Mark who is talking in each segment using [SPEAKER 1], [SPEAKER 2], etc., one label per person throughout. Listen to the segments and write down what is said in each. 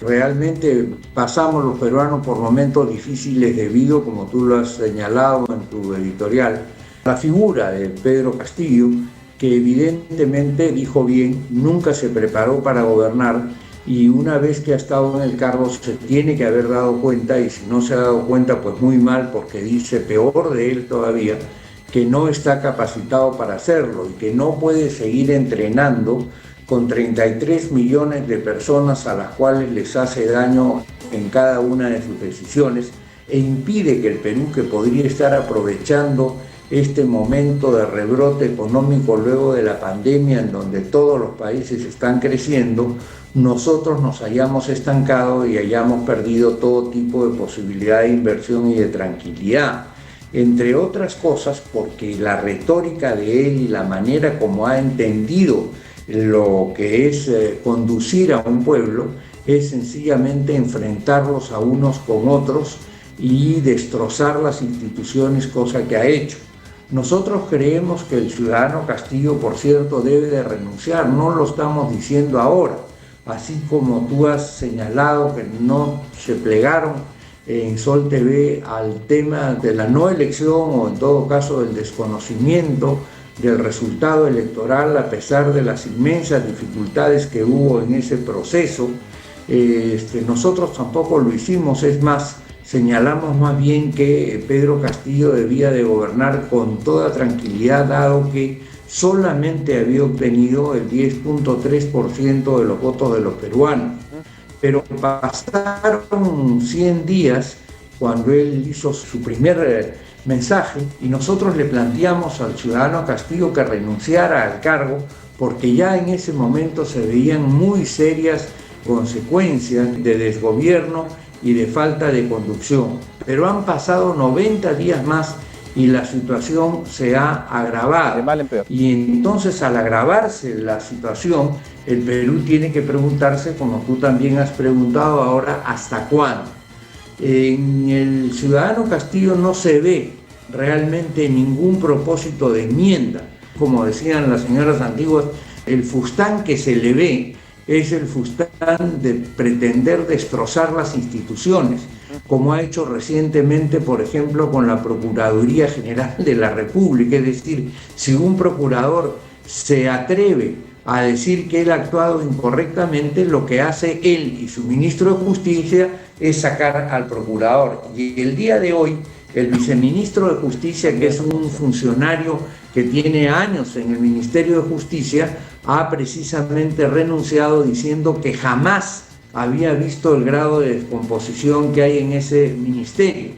[SPEAKER 1] Realmente pasamos los peruanos por momentos difíciles debido, como tú lo has señalado en tu editorial, a la figura de Pedro Castillo, que evidentemente dijo bien, nunca se preparó para gobernar y una vez que ha estado en el cargo se tiene que haber dado cuenta, y si no se ha dado cuenta pues muy mal, porque dice peor de él todavía, que no está capacitado para hacerlo y que no puede seguir entrenando con 33 millones de personas a las cuales les hace daño en cada una de sus decisiones e impide que el Perú, que podría estar aprovechando este momento de rebrote económico luego de la pandemia en donde todos los países están creciendo, nosotros nos hayamos estancado y hayamos perdido todo tipo de posibilidad de inversión y de tranquilidad. Entre otras cosas porque la retórica de él y la manera como ha entendido lo que es conducir a un pueblo es sencillamente enfrentarlos a unos con otros y destrozar las instituciones, cosa que ha hecho. Nosotros creemos que el ciudadano Castillo, por cierto, debe de renunciar, no lo estamos diciendo ahora, así como tú has señalado que no se plegaron en Sol TV al tema de la no elección o en todo caso del desconocimiento del resultado electoral a pesar de las inmensas dificultades que hubo en ese proceso. Nosotros tampoco lo hicimos, es más, señalamos más bien que Pedro Castillo debía de gobernar con toda tranquilidad, dado que solamente había obtenido el 10.3% de los votos de los peruanos. Pero pasaron 100 días cuando él hizo su primer mensaje y nosotros le planteamos al ciudadano Castillo que renunciara al cargo porque ya en ese momento se veían muy serias consecuencias de desgobierno y de falta de conducción. Pero han pasado 90 días más y la situación se ha agravado.
[SPEAKER 2] De mal en peor.
[SPEAKER 1] Y entonces, al agravarse la situación, el Perú tiene que preguntarse, como tú también has preguntado ahora, ¿hasta cuándo? En el ciudadano Castillo no se ve realmente ningún propósito de enmienda. Como decían las señoras antiguas, el fustán que se le ve es el fustán de pretender destrozar las instituciones, como ha hecho recientemente, por ejemplo, con la Procuraduría General de la República. Es decir, si un procurador se atreve a decir que él ha actuado incorrectamente, lo que hace él y su ministro de Justicia es sacar al procurador. Y el día de hoy, el viceministro de Justicia, que es un funcionario que tiene años en el Ministerio de Justicia, ha precisamente renunciado diciendo que jamás había visto el grado de descomposición que hay en ese ministerio.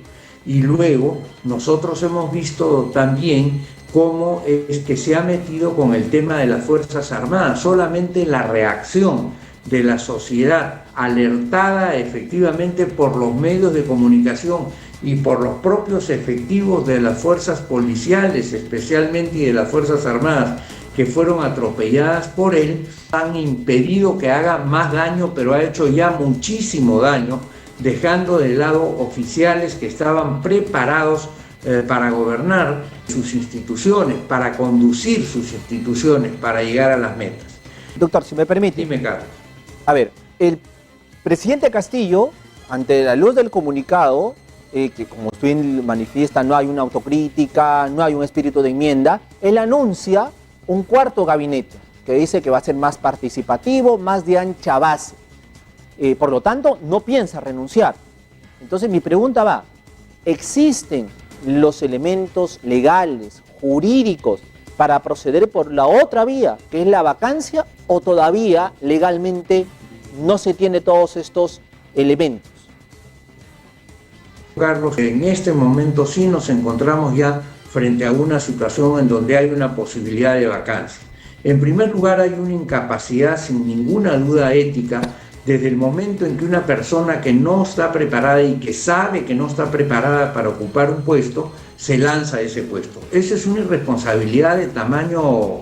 [SPEAKER 1] Y luego nosotros hemos visto también cómo es que se ha metido con el tema de las Fuerzas Armadas. Solamente la reacción de la sociedad, alertada efectivamente por los medios de comunicación y por los propios efectivos de las fuerzas policiales, especialmente, y de las Fuerzas Armadas, que fueron atropelladas por él, han impedido que haga más daño, pero ha hecho ya muchísimo daño, dejando de lado oficiales que estaban preparados para gobernar sus instituciones, para conducir sus instituciones, para llegar a las metas.
[SPEAKER 2] Doctor, si me permite.
[SPEAKER 1] Dime, Carlos.
[SPEAKER 2] A ver, el presidente Castillo, ante la luz del comunicado, que como usted manifiesta, no hay una autocrítica, no hay un espíritu de enmienda, él anuncia un cuarto gabinete, que dice que va a ser más participativo, más de ancha base. Por lo tanto, no piensa renunciar. Entonces mi pregunta va, ¿existen los elementos legales, jurídicos, para proceder por la otra vía, que es la vacancia, o todavía legalmente no se tiene todos estos elementos?
[SPEAKER 1] Carlos, en este momento sí nos encontramos ya frente a una situación en donde hay una posibilidad de vacancia. En primer lugar, hay una incapacidad sin ninguna duda ética desde el momento en que una persona que no está preparada y que sabe que no está preparada para ocupar un puesto, se lanza a ese puesto. Esa es una irresponsabilidad de tamaño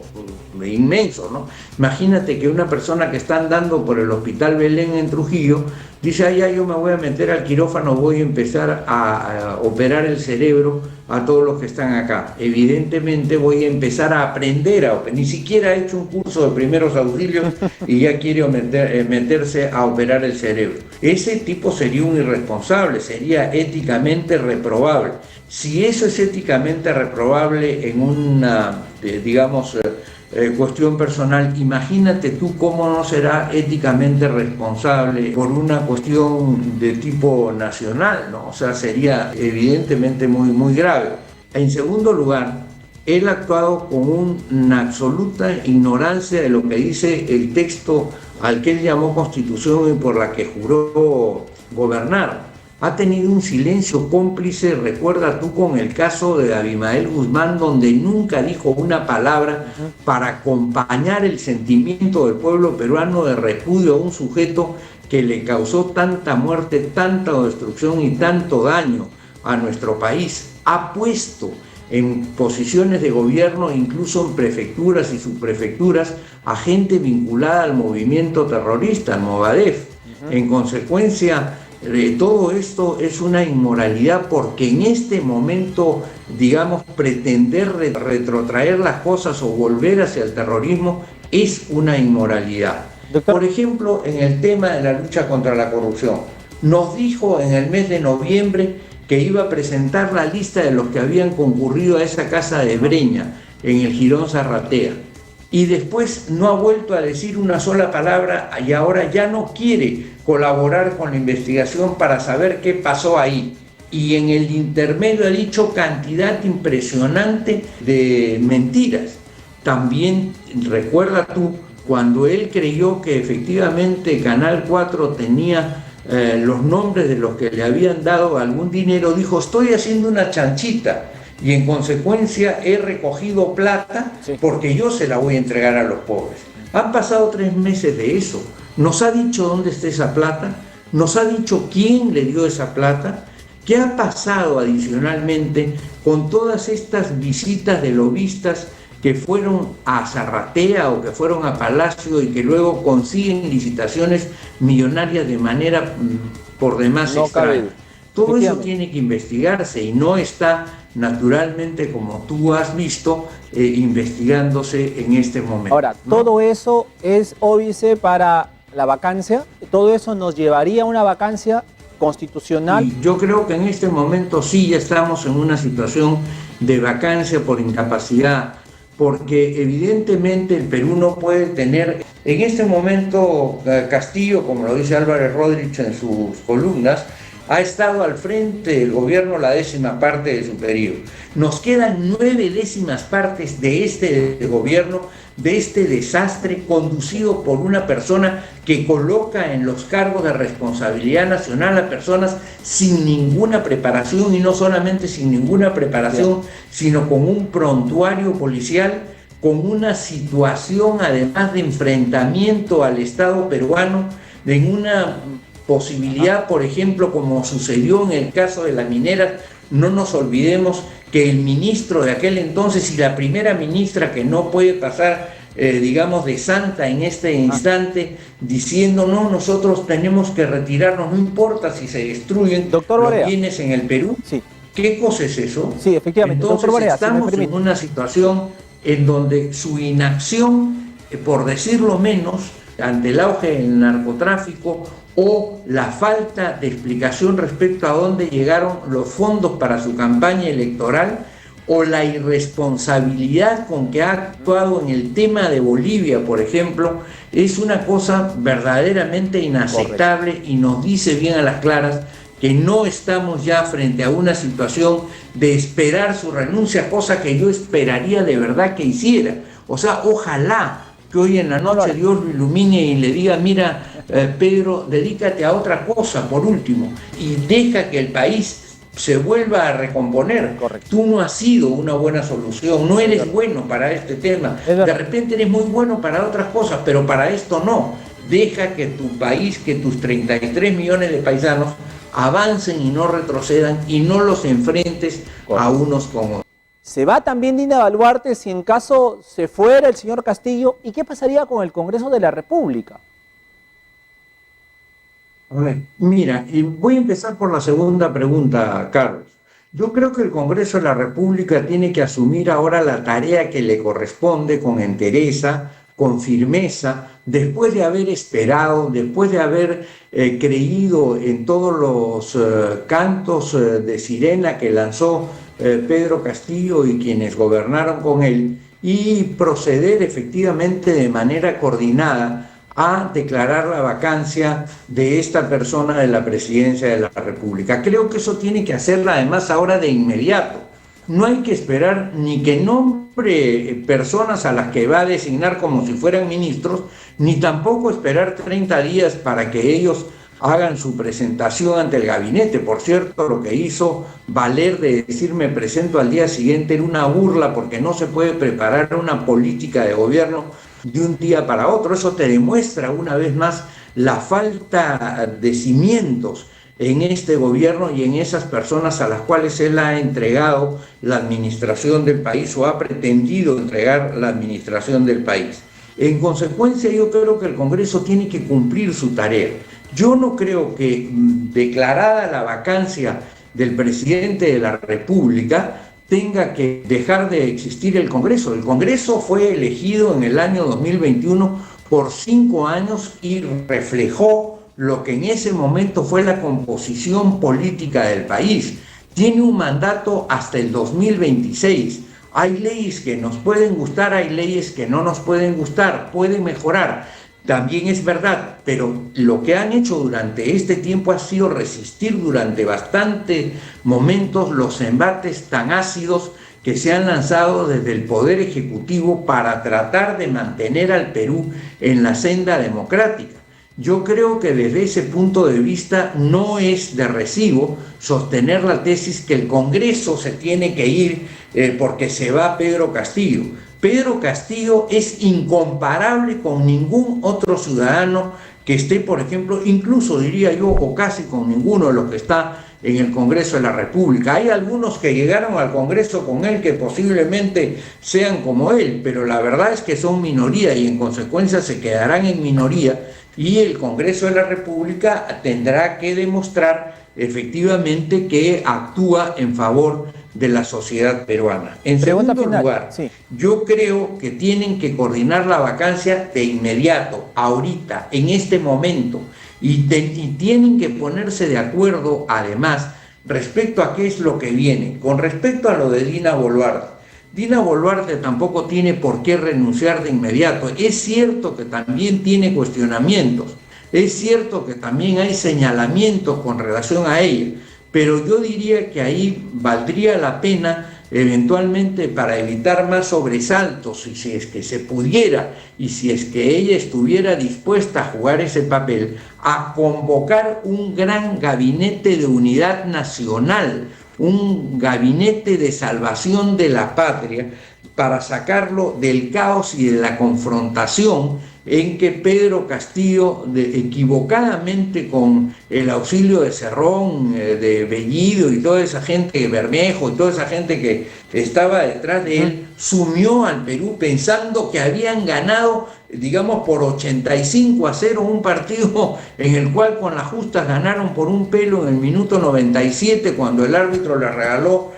[SPEAKER 1] inmensos, ¿no? Imagínate que una persona que está andando por el Hospital Belén en Trujillo dice, ya yo me voy a meter al quirófano, voy a empezar a operar el cerebro a todos los que están acá. Evidentemente voy a empezar a aprender a operar. Ni siquiera ha hecho un curso de primeros auxilios y ya quiere meterse a operar el cerebro. Ese tipo sería un irresponsable, sería éticamente reprobable. Si eso es éticamente reprobable en una, cuestión personal, imagínate tú cómo no será éticamente responsable por una cuestión de tipo nacional, ¿no? O sea, sería evidentemente muy grave. En segundo lugar, él ha actuado con una absoluta ignorancia de lo que dice el texto al que él llamó Constitución y por la que juró gobernar. Ha tenido un silencio cómplice, recuerda tú con el caso de Abimael Guzmán, donde nunca dijo una palabra para acompañar el sentimiento del pueblo peruano de repudio a un sujeto que le causó tanta muerte, tanta destrucción y tanto daño a nuestro país. Ha puesto en posiciones de gobierno, incluso en prefecturas y subprefecturas, a gente vinculada al movimiento terrorista, al Movadef. En consecuencia, todo esto es una inmoralidad, porque en este momento, pretender retrotraer las cosas o volver hacia el terrorismo es una inmoralidad. Doctor. Por ejemplo, en el tema de la lucha contra la corrupción, nos dijo en el mes de noviembre que iba a presentar la lista de los que habían concurrido a esa casa de Breña, en el Jirón Zarratea. Y después no ha vuelto a decir una sola palabra y ahora ya no quiere colaborar con la investigación para saber qué pasó ahí. Y en el intermedio ha dicho cantidad impresionante de mentiras. También recuerda tú cuando él creyó que efectivamente Canal 4 tenía los nombres de los que le habían dado algún dinero, dijo, estoy haciendo una chanchita. Y en consecuencia he recogido plata porque yo se la voy a entregar a los pobres. Han pasado 3 meses de eso. Nos ha dicho dónde está esa plata, nos ha dicho quién le dio esa plata, qué ha pasado adicionalmente con todas estas visitas de lobistas que fueron a Zarratea o que fueron a Palacio y que luego consiguen licitaciones millonarias de manera por demás extraña. Todo eso tiene que investigarse y no está naturalmente, como tú has visto, investigándose en este momento.
[SPEAKER 2] Ahora, todo eso es óbice para la vacancia, todo eso nos llevaría a una vacancia constitucional.
[SPEAKER 1] Y yo creo que en este momento sí ya estamos en una situación de vacancia por incapacidad, porque evidentemente el Perú no puede tener, en este momento Castillo, como lo dice Álvarez Rodríguez en sus columnas, ha estado al frente del gobierno la 10ª parte de su periodo. Nos quedan 9 décimas partes de este gobierno, de este desastre conducido por una persona que coloca en los cargos de responsabilidad nacional a personas sin ninguna preparación, y no solamente sin ninguna preparación, sino con un prontuario policial, con una situación además de enfrentamiento al Estado peruano, en una posibilidad, por ejemplo, como sucedió en el caso de las mineras. No nos olvidemos que el ministro de aquel entonces y la primera ministra, que no puede pasar, de santa en este instante, diciendo, no, nosotros tenemos que retirarnos, no importa si se destruyen los bienes en el Perú.
[SPEAKER 2] Sí.
[SPEAKER 1] ¿Qué cosa es eso?
[SPEAKER 2] Sí, efectivamente.
[SPEAKER 1] Entonces estamos en una situación en donde su inacción, por decirlo menos, ante el auge del narcotráfico o la falta de explicación respecto a dónde llegaron los fondos para su campaña electoral, o la irresponsabilidad con que ha actuado en el tema de Bolivia, por ejemplo, es una cosa verdaderamente inaceptable. Correcto. Y nos dice bien a las claras que no estamos ya frente a una situación de esperar su renuncia, cosa que yo esperaría de verdad que hiciera. O sea, ojalá que hoy en la noche Dios lo ilumine y le diga, mira, Pedro, dedícate a otra cosa por último y deja que el país se vuelva a recomponer.
[SPEAKER 2] Correcto.
[SPEAKER 1] Tú no has sido una buena solución, no eres bueno para este tema, de repente eres muy bueno para otras cosas, pero para esto no. Deja que tu país, que tus 33 millones de paisanos avancen y no retrocedan, y no los enfrentes a unos con otros.
[SPEAKER 2] ¿Se va también Dina Boluarte si en caso se fuera el señor Castillo? ¿Y qué pasaría con el Congreso de la República?
[SPEAKER 1] A ver, mira, y voy a empezar por la segunda pregunta, Carlos. Yo creo que el Congreso de la República tiene que asumir ahora la tarea que le corresponde con entereza, con firmeza, después de haber esperado, después de haber creído en todos los cantos de sirena que lanzó Pedro Castillo y quienes gobernaron con él, y proceder efectivamente de manera coordinada a declarar la vacancia de esta persona de la presidencia de la República. Creo que eso tiene que hacerla además ahora de inmediato. No hay que esperar ni que nombre personas a las que va a designar como si fueran ministros, ni tampoco esperar 30 días para que ellos hagan su presentación ante el gabinete. Por cierto, lo que hizo Valer de decir me presento al día siguiente era una burla, porque no se puede preparar una política de gobierno de un día para otro. Eso te demuestra una vez más la falta de cimientos en este gobierno y en esas personas a las cuales él ha entregado la administración del país o ha pretendido entregar la administración del país. En consecuencia, yo creo que el Congreso tiene que cumplir su tarea. Yo no creo que, declarada la vacancia del presidente de la República, tenga que dejar de existir el Congreso. El Congreso fue elegido en el año 2021 por 5 años y reflejó lo que en ese momento fue la composición política del país. Tiene un mandato hasta el 2026. Hay leyes que nos pueden gustar, hay leyes que no nos pueden gustar, pueden mejorar. También es verdad, pero lo que han hecho durante este tiempo ha sido resistir durante bastantes momentos los embates tan ácidos que se han lanzado desde el Poder Ejecutivo para tratar de mantener al Perú en la senda democrática. Yo creo que desde ese punto de vista no es de recibo sostener la tesis que el Congreso se tiene que ir porque se va Pedro Castillo. Pedro Castillo es incomparable con ningún otro ciudadano que esté, por ejemplo, incluso diría yo, o casi con ninguno de los que está en el Congreso de la República. Hay algunos que llegaron al Congreso con él que posiblemente sean como él, pero la verdad es que son minoría y en consecuencia se quedarán en minoría, y el Congreso de la República tendrá que demostrar efectivamente que actúa en favor de la sociedad peruana. En segundo lugar, yo creo que tienen que coordinar la vacancia de inmediato, ahorita, en este momento, y tienen que ponerse de acuerdo, además, respecto a qué es lo que viene. Con respecto a lo de Dina Boluarte, Dina Boluarte tampoco tiene por qué renunciar de inmediato. Es cierto que también tiene cuestionamientos, es cierto que también hay señalamientos con relación a ella, pero yo diría que ahí valdría la pena eventualmente, para evitar más sobresaltos, y si es que se pudiera, y si es que ella estuviera dispuesta a jugar ese papel, a convocar un gran gabinete de unidad nacional, un gabinete de salvación de la patria, para sacarlo del caos y de la confrontación en que Pedro Castillo, equivocadamente con el auxilio de Cerrón, de Bellido y toda esa gente, Bermejo y toda esa gente que estaba detrás de él, sumió al Perú pensando que habían ganado, digamos, por 85-0 un partido en el cual con las justas ganaron por un pelo en el minuto 97, cuando el árbitro le regaló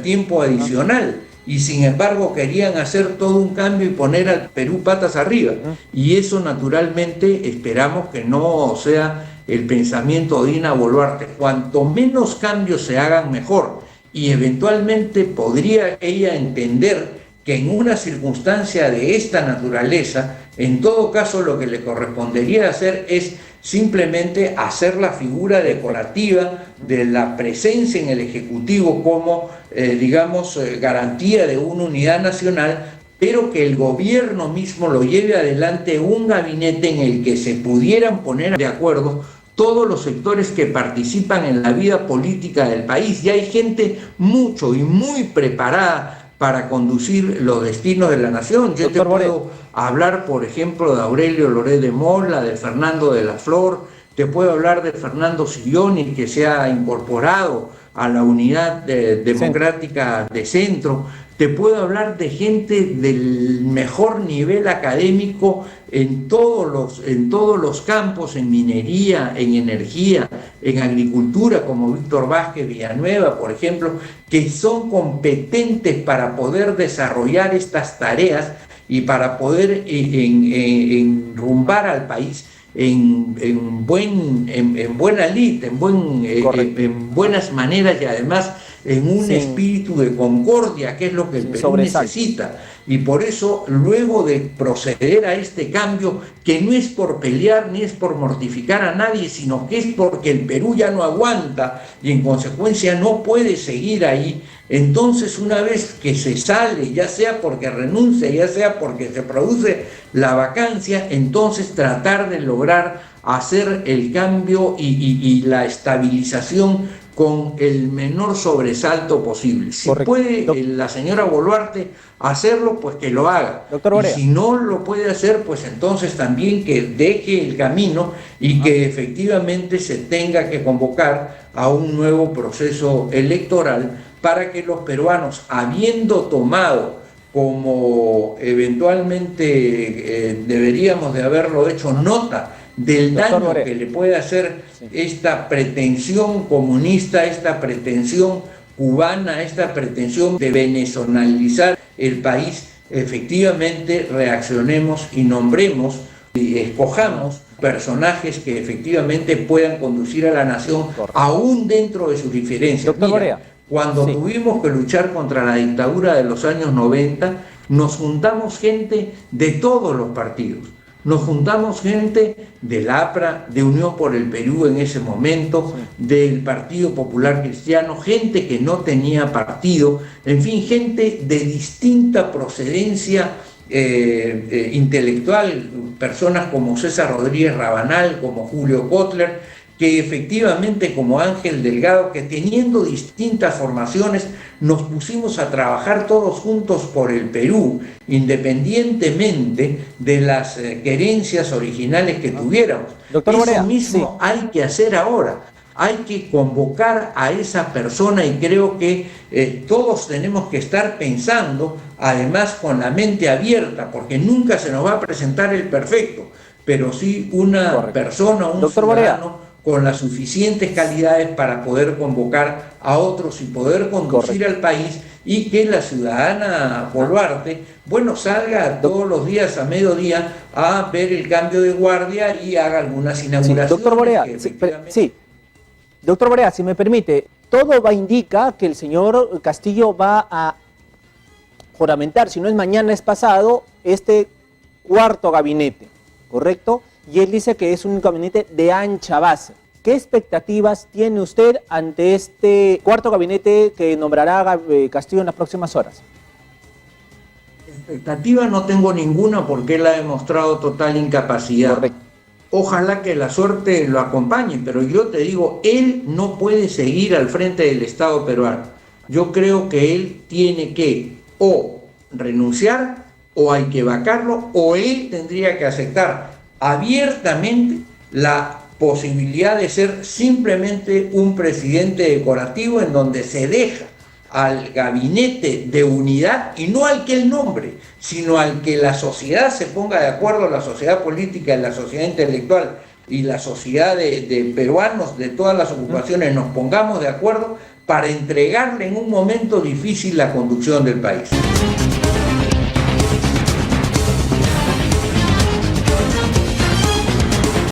[SPEAKER 1] tiempo adicional. Y sin embargo querían hacer todo un cambio y poner al Perú patas arriba. Y eso naturalmente esperamos que no sea el pensamiento de Dina Boluarte. Cuanto menos cambios se hagan, mejor. Y eventualmente podría ella entender que en una circunstancia de esta naturaleza, en todo caso lo que le correspondería hacer es simplemente hacer la figura decorativa de la presencia en el Ejecutivo como, garantía de una unidad nacional, pero que el gobierno mismo lo lleve adelante un gabinete en el que se pudieran poner de acuerdo todos los sectores que participan en la vida política del país. Y hay gente mucho y muy preparada para conducir los destinos de la nación. Yo te puedo hablar, por ejemplo, de Aurelio Loret de Mola, de Fernando de la Flor, te puedo hablar de Fernando Silloni, que se ha incorporado a la unidad democrática de centro. te puedo hablar de gente del mejor nivel académico en todos los campos, en minería, en energía, en agricultura, como Víctor Vázquez Villanueva, por ejemplo, que son competentes para poder desarrollar estas tareas y para poder enrumbar al país en buena lid, en buenas maneras y además en un espíritu de concordia, que es lo que el Perú necesita. Y por eso, luego de proceder a este cambio, que no es por pelear ni es por mortificar a nadie, sino que es porque el Perú ya no aguanta y en consecuencia no puede seguir ahí, entonces una vez que se sale, ya sea porque renuncia, ya sea porque se produce la vacancia, entonces tratar de lograr hacer el cambio y la estabilización con el menor sobresalto posible. Si puede la señora Boluarte hacerlo, pues que lo haga. Y si no lo puede hacer, pues entonces también que deje el camino y que efectivamente se tenga que convocar a un nuevo proceso electoral para que los peruanos, habiendo tomado, como eventualmente deberíamos de haberlo hecho, nota del daño que le puede hacer esta pretensión comunista, esta pretensión cubana, esta pretensión de venezonalizar el país, efectivamente reaccionemos y nombremos y escojamos personajes que efectivamente puedan conducir a la nación aún dentro de sus diferencias. Mira, cuando tuvimos que luchar contra la dictadura de los años 90, nos juntamos gente de todos los partidos. Nos juntamos gente del APRA, de Unión por el Perú en ese momento, del Partido Popular Cristiano, gente que no tenía partido, en fin, gente de distinta procedencia intelectual, personas como César Rodríguez Rabanal, como Julio Kotler, que efectivamente como Ángel Delgado, que teniendo distintas formaciones nos pusimos a trabajar todos juntos por el Perú, independientemente de las querencias originales que tuviéramos.
[SPEAKER 2] Doctor Borea,
[SPEAKER 1] eso mismo hay que hacer ahora. Hay que convocar a esa persona y creo que todos tenemos que estar pensando, además con la mente abierta, porque nunca se nos va a presentar el perfecto, pero sí una persona, un ciudadano con las suficientes calidades para poder convocar a otros y poder conducir al país, y que la ciudadana Boluarte, bueno, salga todos los días a mediodía a ver el cambio de guardia y haga algunas inauguraciones.
[SPEAKER 2] Doctor Borea, Doctor Borea, si me permite, todo indica que el señor Castillo va a juramentar, si no es mañana, es pasado, este cuarto gabinete, ¿correcto? Y él dice que es un gabinete de ancha base. ¿Qué expectativas tiene usted ante este cuarto gabinete que nombrará Castillo en las próximas horas?
[SPEAKER 1] Expectativa no tengo ninguna, porque él ha demostrado total incapacidad. Correcto. Ojalá que la suerte lo acompañe, pero yo te digo, él no puede seguir al frente del Estado peruano. Yo creo que él tiene que o renunciar, o hay que vacarlo, o él tendría que aceptar abiertamente la posibilidad de ser simplemente un presidente decorativo, en donde se deja al gabinete de unidad, y no al que él nombre, sino al que la sociedad se ponga de acuerdo, la sociedad política, la sociedad intelectual y la sociedad de peruanos de todas las ocupaciones nos pongamos de acuerdo para entregarle en un momento difícil la conducción del país.